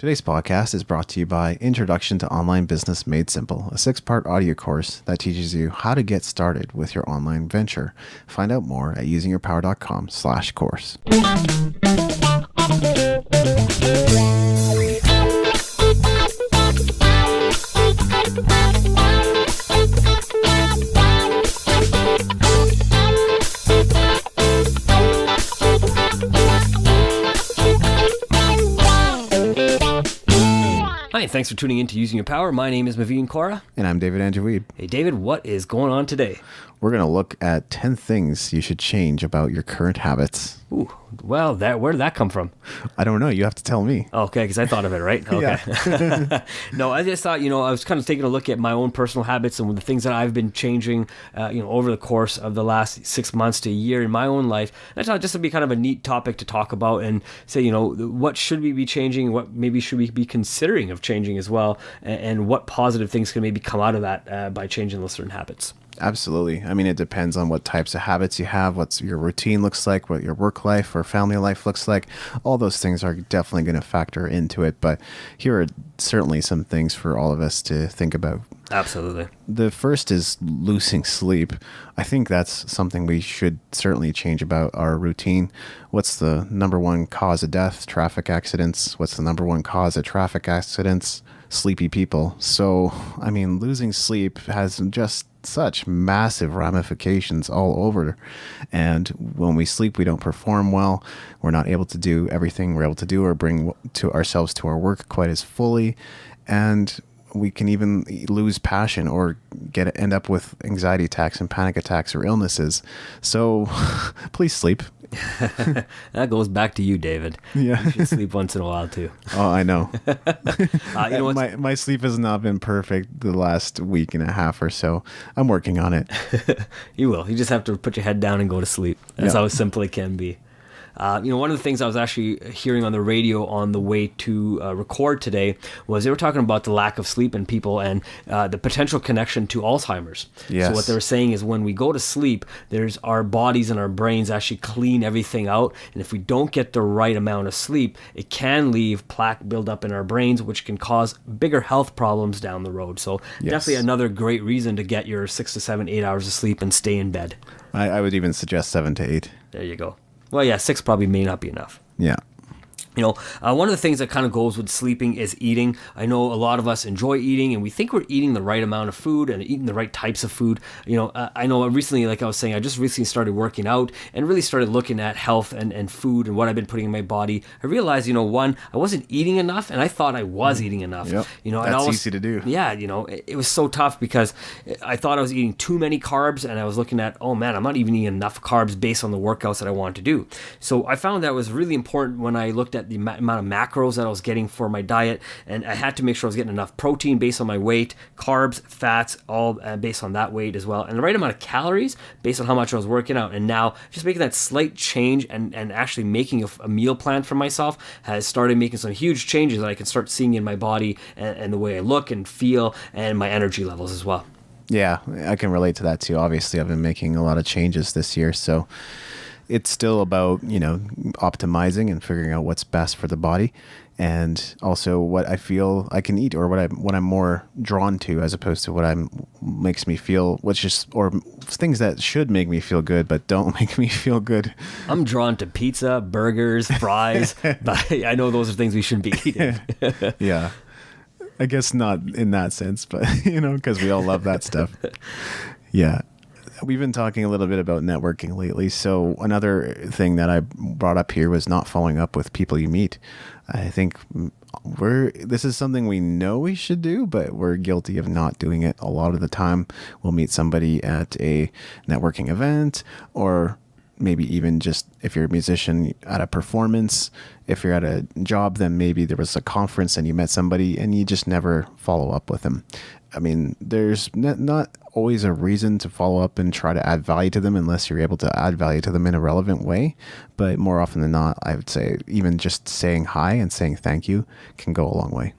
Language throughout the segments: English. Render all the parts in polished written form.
Today's podcast is brought to you by Introduction to Online Business Made Simple, a 6-part audio course that teaches you how to get started with your online venture. Find out more at usingyourpower.com/course. Hi, thanks for tuning in to Using Your Power. My name is Maveen Kaura. And I'm David Andrew Wiebe. Hey, David, what is going on today? We're going to look at 10 things you should change about your current habits. Ooh, well, where did that come from? I don't know. You have to tell me. Okay, because I thought of it, right? Okay. Yeah. No, I just thought, I was kind of taking a look at my own personal habits and the things that I've been changing, over the course of the last 6 months to a year in my own life. I thought this would be kind of a neat topic to talk about and say, what should we be changing? What maybe should we be considering of changing as well? And what positive things can maybe come out of that by changing those certain habits? Absolutely. I mean, it depends on what types of habits you have, what your routine looks like, what your work life or family life looks like. All those things are definitely going to factor into it. But here are certainly some things for all of us to think about. Absolutely. The first is losing sleep. I think that's something we should certainly change about our routine. What's the number one cause of death? Traffic accidents. What's the number one cause of traffic accidents? Sleepy people. So, I mean, losing sleep has just such massive ramifications all over. And when we sleep, we don't perform well. We're not able to do everything we're able to do or bring to ourselves to our work quite as fully. And we can even lose passion or end up with anxiety attacks and panic attacks or illnesses. So please sleep. That goes back to you, David. Yeah. You should sleep once in a while too. Oh, I know. My sleep has not been perfect the last week and a half or so. I'm working on it. You will. You just have to put your head down and go to sleep. That's how simple it can be. One of the things I was actually hearing on the radio on the way to record today was they were talking about the lack of sleep in people and the potential connection to Alzheimer's. Yes. So what they were saying is when we go to sleep, there's our bodies and our brains actually clean everything out. And if we don't get the right amount of sleep, it can leave plaque buildup in our brains, which can cause bigger health problems down the road. So definitely another great reason to get your 6 to 7, 8 hours of sleep and stay in bed. I would even suggest 7 to 8. There you go. Well, yeah, 6 probably may not be enough. Yeah. One of the things that kind of goes with sleeping is eating. I know a lot of us enjoy eating and we think we're eating the right amount of food and eating the right types of food. I know recently, like I was saying, I just recently started working out and really started looking at health and food and what I've been putting in my body. I realized, one, I wasn't eating enough and I thought I was eating enough. Yep. That's easy to do. Yeah, it was so tough because I thought I was eating too many carbs and I was looking at, oh man, I'm not even eating enough carbs based on the workouts that I wanted to do. So I found that was really important when I looked at the amount of macros that I was getting for my diet, and I had to make sure I was getting enough protein based on my weight, carbs, fats, all based on that weight as well, and the right amount of calories based on how much I was working out. And now just making that slight change and actually making a meal plan for myself has started making some huge changes that I can start seeing in my body and the way I look and feel and my energy levels as well. Yeah, I can relate to that too. Obviously, I've been making a lot of changes this year, so it's still about, optimizing and figuring out what's best for the body and also what I feel I can eat or what I'm more drawn to as opposed to what makes me feel, or things that should make me feel good but don't make me feel good. I'm drawn to pizza, burgers, fries, but I know those are things we shouldn't be eating. Yeah. I guess not in that sense, but, because we all love that stuff. Yeah. We've been talking a little bit about networking lately. So another thing that I brought up here was not following up with people you meet. I think this is something we know we should do, but we're guilty of not doing it a lot of the time. We'll meet somebody at a networking event or maybe even just if you're a musician at a performance. If you're at a job, then maybe there was a conference and you met somebody and you just never follow up with them. I mean, there's not always a reason to follow up and try to add value to them unless you're able to add value to them in a relevant way. But more often than not, I would say even just saying hi and saying thank you can go a long way.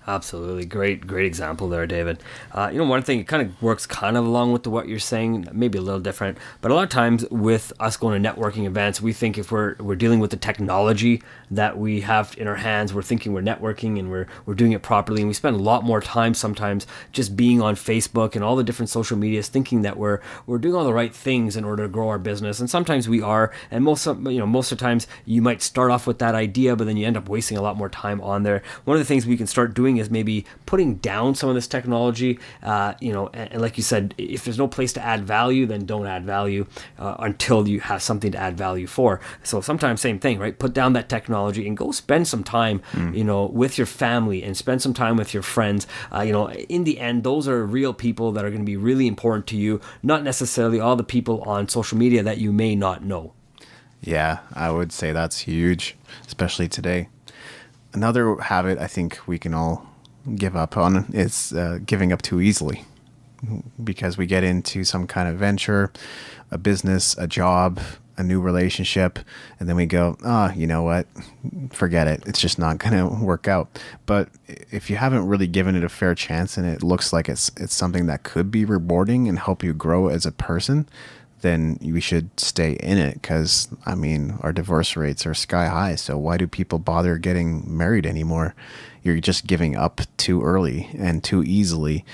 Absolutely. Great example there, David. One thing, it kind of works kind of along with what you're saying, maybe a little different, but a lot of times with us going to networking events, we think if we're dealing with the technology that we have in our hands, we're thinking we're networking and we're doing it properly. And we spend a lot more time sometimes just being on Facebook and all the different social medias thinking that we're doing all the right things in order to grow our business. And sometimes we are. And most of the times you might start off with that idea, but then you end up wasting a lot more time on there. One of the things we can start doing is maybe putting down some of this technology, and like you said, if there's no place to add value, then don't add value until you have something to add value for. So sometimes same thing, right? Put down that technology and go spend some time, with your family and spend some time with your friends. In the end, those are real people that are going to be really important to you, not necessarily all the people on social media that you may not know. Yeah, I would say that's huge, especially today. Another habit I think we can all give up on is giving up too easily, because we get into some kind of venture, a business, a job, a new relationship, and then we go, you know what, forget it. It's just not going to work out. But if you haven't really given it a fair chance and it looks like it's something that could be rewarding and help you grow as a person, then we should stay in it, because, I mean, our divorce rates are sky high. So why do people bother getting married anymore? You're just giving up too early and too easily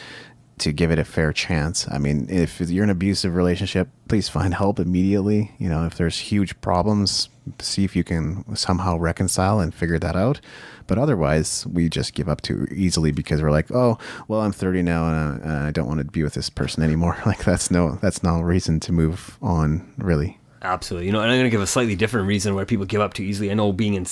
to give it a fair chance. I mean, if you're in an abusive relationship, please find help immediately. If there's huge problems, see if you can somehow reconcile and figure that out. But otherwise, we just give up too easily because we're like, oh, well, I'm 30 now and I don't want to be with this person anymore. Like that's no reason to move on, really. Absolutely. And I'm going to give a slightly different reason where people give up too easily. I know,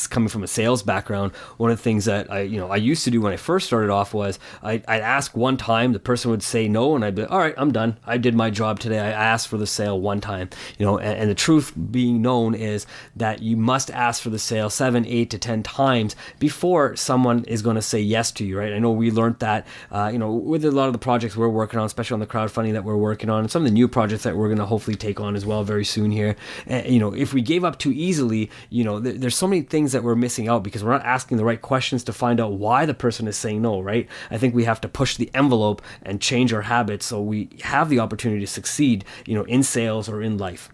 coming from a sales background, one of the things that I used to do when I first started off was I'd ask one time, the person would say no, and I'd be, all right, I'm done. I did my job today. I asked for the sale one time, and the truth being known is that you must ask for the sale 7, 8 to 10 times before someone is going to say yes to you, right? I know we learned that, with a lot of the projects we're working on, especially on the crowdfunding that we're working on, and some of the new projects that we're going to hopefully take on as well very soon here. If we gave up too easily, there's so many things that we're missing out because we're not asking the right questions to find out why the person is saying no, right? I think we have to push the envelope and change our habits so we have the opportunity to succeed, in sales or in life.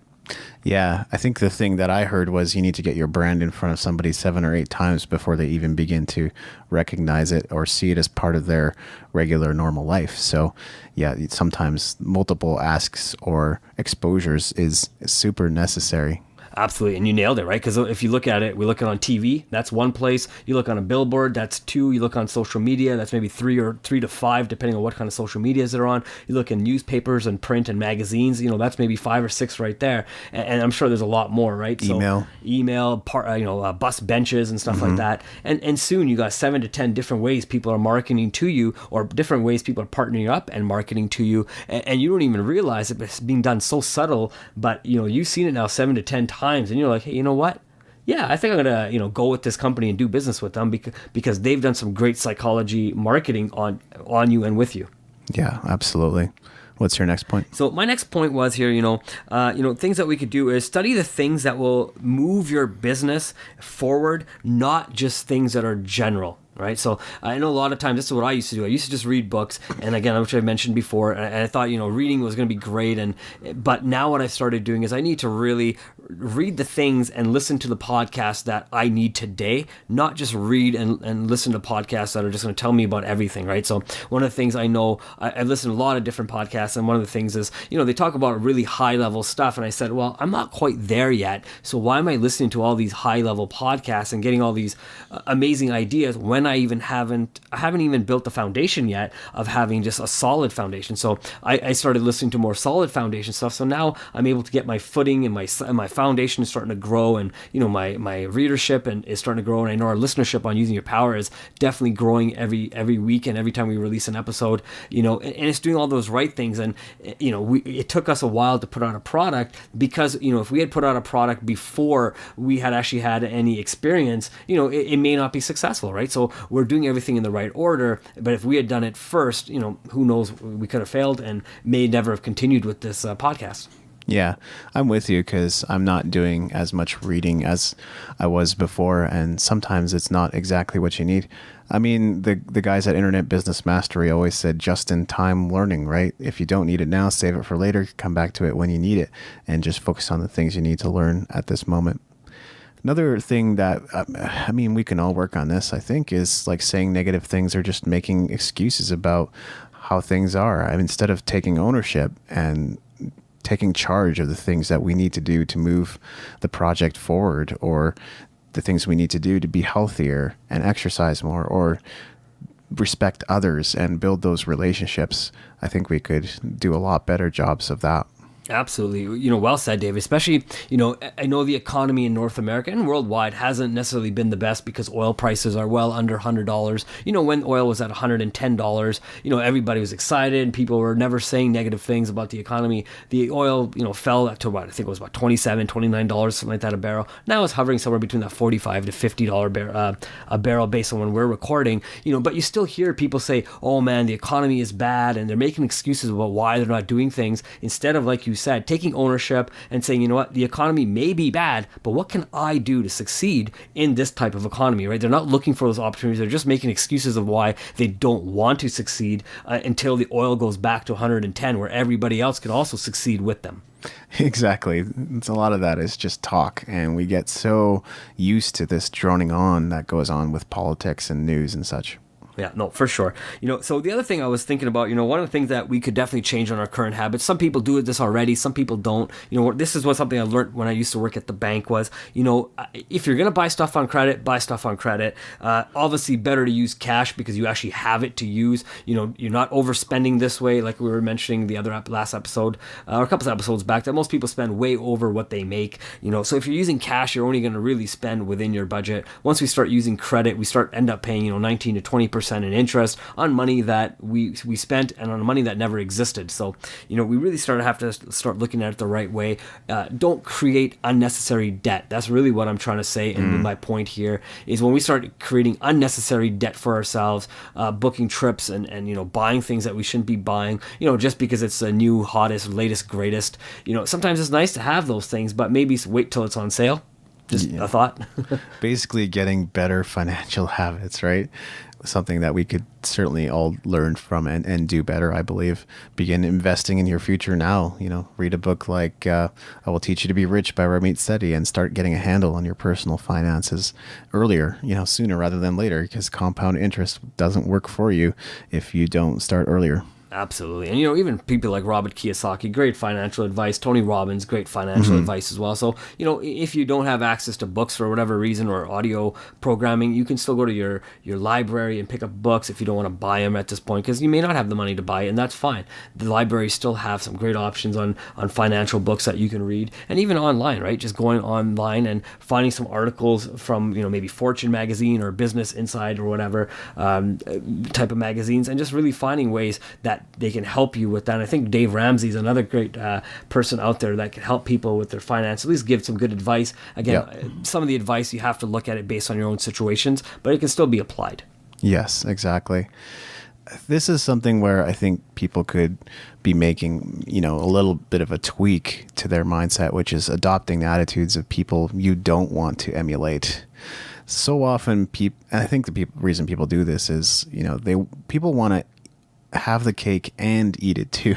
Yeah, I think the thing that I heard was you need to get your brand in front of somebody 7 or 8 times before they even begin to recognize it or see it as part of their regular normal life. So yeah, sometimes multiple asks or exposures is super necessary. Absolutely. And you nailed it, right? Because if you look at it, we look at it on TV, that's one place. You look on a billboard, that's 2. You look on social media, that's maybe 3 to 5, depending on what kind of social medias they're on. You look in newspapers and print and magazines, that's maybe 5 or 6 right there. And I'm sure there's a lot more, right? Email, bus benches and stuff like that. And soon you got 7 to 10 different ways people are marketing to you, or different ways people are partnering up and marketing to you. And you don't even realize it, but it's being done so subtle. But, you've seen it now 7 to 10 times. And you're like, hey, you know what? Yeah, I think I'm gonna, go with this company and do business with them because they've done some great psychology marketing on you and with you. Yeah, absolutely. What's your next point? So my next point was here, things that we could do is study the things that will move your business forward, not just things that are general. Right. So I know a lot of times this is what I used to do. I used to just read books. And again, which I mentioned before, and I thought, reading was going to be great. But now what I've started doing is I need to really read the things and listen to the podcasts that I need today, not just read and listen to podcasts that are just going to tell me about everything. Right. So one of the things I know, I've listened to a lot of different podcasts. And one of the things is, they talk about really high level stuff. And I said, well, I'm not quite there yet. So why am I listening to all these high level podcasts and getting all these amazing ideas when I haven't even built the foundation yet of having just a solid foundation? So I started listening to more solid foundation stuff. So now I'm able to get my footing and my foundation is starting to grow, and my readership and is starting to grow, and I know our listenership on Using Your Power is definitely growing every week and every time we release an episode. And it's doing all those right things. And it took us a while to put out a product, because if we had put out a product before we had actually had any experience, it may not be successful, right? So we're doing everything in the right order. But if we had done it first, who knows, we could have failed and may never have continued with this podcast. Yeah, I'm with you, because I'm not doing as much reading as I was before, and sometimes it's not exactly what you need. I mean, the guys at Internet Business Mastery always said just-in-time learning, right? If you don't need it now, save it for later, come back to it when you need it, and just focus on the things you need to learn at this moment. Another thing that, we can all work on this, I think, is like saying negative things or just making excuses about how things are. Instead of taking ownership and taking charge of the things that we need to do to move the project forward, or the things we need to do to be healthier and exercise more, or respect others and build those relationships, I think we could do a lot better jobs of that. Absolutely. Well said, Dave. Especially, I know the economy in North America and worldwide hasn't necessarily been the best, because oil prices are well under $100. When oil was at $110, everybody was excited and people were never saying negative things about the economy. The oil, fell to what I think it was about $27, $29, something like that a barrel. Now it's hovering somewhere between that $45 to $50 a barrel based on when we're recording, but you still hear people say, oh man, the economy is bad, and they're making excuses about why they're not doing things, instead of, like you said, taking ownership and saying, the economy may be bad, but what can I do to succeed in this type of economy, right? They're not looking for those opportunities. They're just making excuses of why they don't want to succeed until the oil goes back to 110, where everybody else can also succeed with them. Exactly. It's a lot of that is just talk, and we get so used to this droning on that goes on with politics and news and such. Yeah, no, for sure. So the other thing I was thinking about, one of the things that we could definitely change on our current habits, some people do this already, some people don't. This is something I learned when I used to work at the bank was, if you're going to buy stuff on credit, buy stuff on credit. Obviously better to use cash because you actually have it to use. You're not overspending this way, like we were mentioning the last episode, or a couple of episodes back, that most people spend way over what they make. So if you're using cash, you're only going to really spend within your budget. Once we start using credit, we end up paying, 19 to 20% in interest on money that we spent and on money that never existed. So, we really have to start looking at it the right way. Don't create unnecessary debt. That's really what I'm trying to say. And my point here is when we start creating unnecessary debt for ourselves, booking trips and buying things that we shouldn't be buying, just because it's the new, hottest, latest, greatest. Sometimes it's nice to have those things, but maybe wait till it's on sale. Just a thought. Basically getting better financial habits, right? Something that we could certainly all learn from and do better, I believe. Begin investing in your future now. Read a book like I Will Teach You to Be Rich by Ramit Sethi, and start getting a handle on your personal finances earlier, sooner rather than later, because compound interest doesn't work for you if you don't start earlier. Absolutely. And, even people like Robert Kiyosaki, great financial advice. Tony Robbins, great financial advice as well. So, if you don't have access to books for whatever reason, or audio programming, you can still go to your library and pick up books if you don't want to buy them at this point, because you may not have the money to buy it, and that's fine. The libraries still have some great options on financial books that you can read, and even online, right? Just going online and finding some articles from, maybe Fortune magazine or Business Insight or whatever type of magazines, and just really finding ways that they can help you with that. And I think Dave Ramsey is another great person out there that can help people with their finance, at least give some good advice. Again, some of the advice, you have to look at it based on your own situations, but it can still be applied. Yes, exactly. This is something where I think people could be making, a little bit of a tweak to their mindset, which is adopting the attitudes of people you don't want to emulate. So often, and I think the reason people do this is, people want to have the cake and eat it too.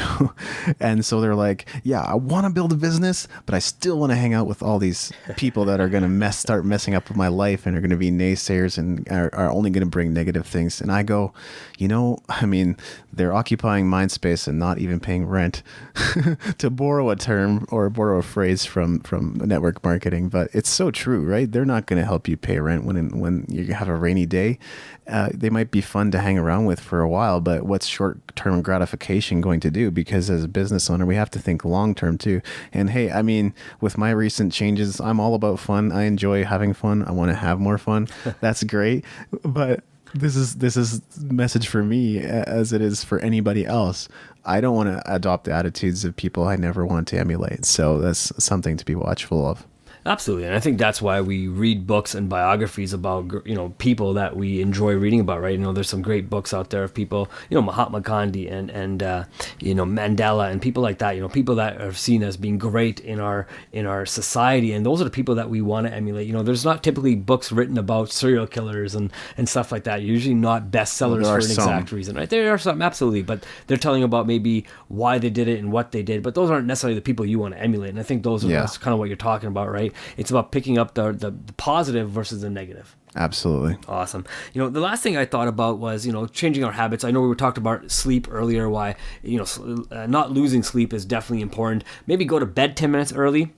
And so they're like, yeah, I want to build a business, but I still want to hang out with all these people that are going to start messing up with my life and are going to be naysayers and are only going to bring negative things. And I go, they're occupying mind space and not even paying rent, to borrow a term or borrow a phrase from network marketing. But it's so true, right? They're not going to help you pay rent when you have a rainy day. They might be fun to hang around with for a while, but what's short short-term gratification going to do? Because as a business owner, we have to think long-term too. And hey, I mean, with my recent changes, I'm all about fun. I enjoy having fun. I want to have more fun. That's great. But this is message for me as it is for anybody else. I don't want to adopt the attitudes of people I never want to emulate. So that's something to be watchful of. Absolutely, and I think that's why we read books and biographies about people that we enjoy reading about, right? There's some great books out there of people, Mahatma Gandhi and Mandela and people like that. People that are seen as being great in our society, and those are the people that we want to emulate. There's not typically books written about serial killers and stuff like that. Usually not bestsellers for an exact reason, right? There are some, absolutely, but they're telling about maybe why they did it and what they did. But those aren't necessarily the people you want to emulate, and I think that's kind of what you're talking about, right? It's about picking up the positive versus the negative. Absolutely. Awesome. The last thing I thought about was, changing our habits. I know we were talking about sleep earlier, why, not losing sleep is definitely important. Maybe go to bed 10 minutes early,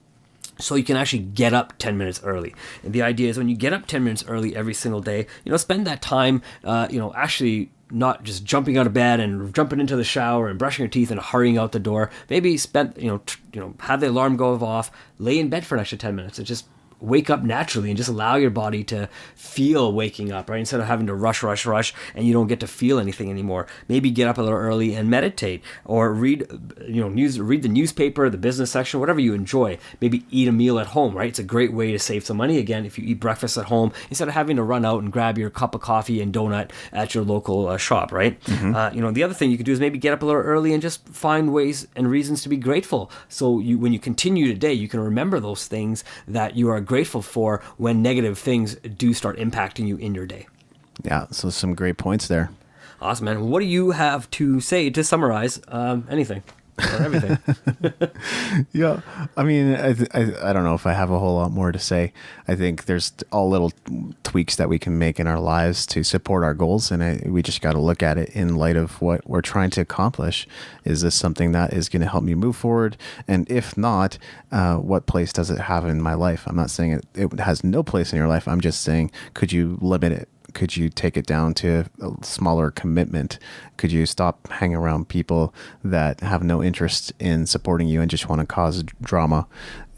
so you can actually get up 10 minutes early. And the idea is when you get up 10 minutes early every single day, spend that time, actually not just jumping out of bed and jumping into the shower and brushing your teeth and hurrying out the door. Maybe have the alarm go off, lay in bed for an extra 10 minutes and just wake up naturally and just allow your body to feel waking up, right? Instead of having to rush, and you don't get to feel anything anymore. Maybe get up a little early and meditate, or read the newspaper, the business section, whatever you enjoy. Maybe eat a meal at home, right? It's a great way to save some money, again, if you eat breakfast at home, instead of having to run out and grab your cup of coffee and donut at your local shop, right? Mm-hmm. The other thing you could do is maybe get up a little early and just find ways and reasons to be grateful. So when you continue today, you can remember those things that you are grateful for when negative things do start impacting you in your day. Yeah, so some great points there. Awesome, man. What do you have to say to summarize anything or everything? Yeah, I mean, I don't know if I have a whole lot more to say. I think there's all little tweaks that we can make in our lives to support our goals, and we just got to look at it in light of what we're trying to accomplish. Is this something that is going to help me move forward? And if not, what place does it have in my life? I'm not saying it has no place in your life. I'm just saying, could you limit it? Could you take it down to a smaller commitment? Could you stop hanging around people that have no interest in supporting you and just want to cause drama?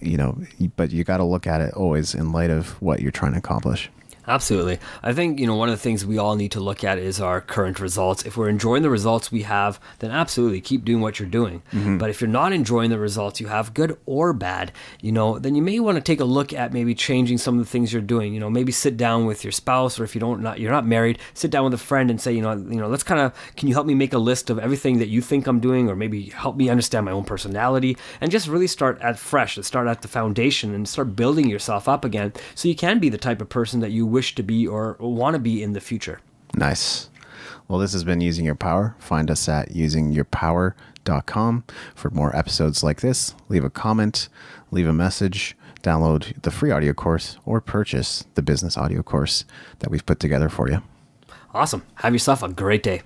But you got to look at it always in light of what you're trying to accomplish. Absolutely. I think, one of the things we all need to look at is our current results. If we're enjoying the results we have, then absolutely keep doing what you're doing. Mm-hmm. But if you're not enjoying the results you have, good or bad, then you may want to take a look at maybe changing some of the things you're doing. Maybe sit down with your spouse, or if you're not married, sit down with a friend and say, let's can you help me make a list of everything that you think I'm doing, or maybe help me understand my own personality, and just really start at fresh, start at the foundation and start building yourself up again so you can be the type of person that you wish to be or want to be in the future. Nice. Well, this has been Using Your Power. Find us at usingyourpower.com for more episodes like this. Leave a comment, leave a message, download the free audio course, or purchase the business audio course that we've put together for you. Awesome. Have yourself a great day.